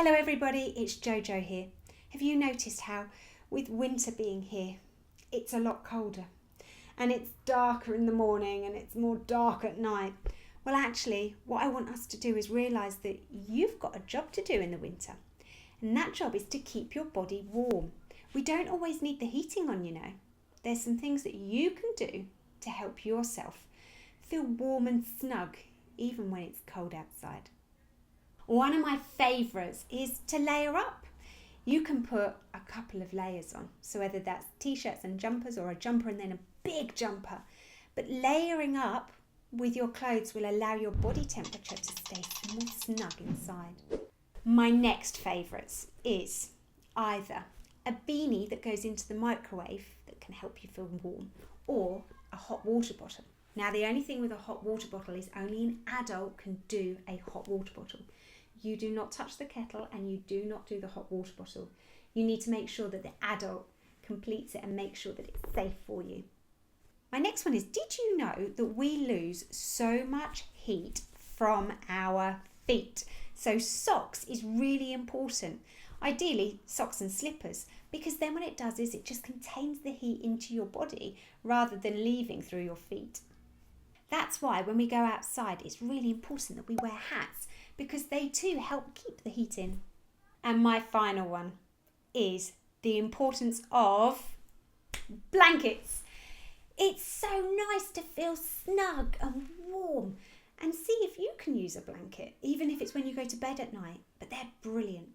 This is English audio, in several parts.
Hello everybody, it's JoJo here. Have you noticed how with winter being here, it's a lot colder and it's darker in the morning and it's more dark at night? Well, actually, what I want us to do is realise that you've got a job to do in the winter, and that job is to keep your body warm. We don't always need the heating on, you know. There's some things that you can do to help yourself feel warm and snug even when it's cold outside. One of my favourites is to layer up. You can put a couple of layers on, so whether that's t-shirts and jumpers or a jumper and then a big jumper. But layering up with your clothes will allow your body temperature to stay more snug inside. My next favourites is either a beanie that goes into the microwave that can help you feel warm, or a hot water bottle. Now, the only thing with a hot water bottle is only an adult can do a hot water bottle. You do not touch the kettle and you do not do the hot water bottle. You need to make sure that the adult completes it and make sure that it's safe for you. My next one is, did you know that we lose so much heat from our feet? So socks is really important. Ideally, socks and slippers, because then what it does is it just contains the heat into your body rather than leaving through your feet. That's why when we go outside, it's really important that we wear hats, because they too help keep the heat in. And my final one is the importance of blankets. It's so nice to feel snug and warm, and see if you can use a blanket, even if it's when you go to bed at night, but they're brilliant.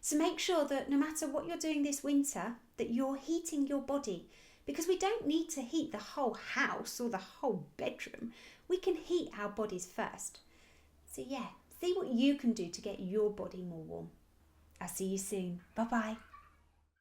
So make sure that no matter what you're doing this winter, that you're heating your body, because we don't need to heat the whole house or the whole bedroom. We can heat our bodies first. So yeah, see what you can do to get your body more warm. I'll see you soon. Bye-bye.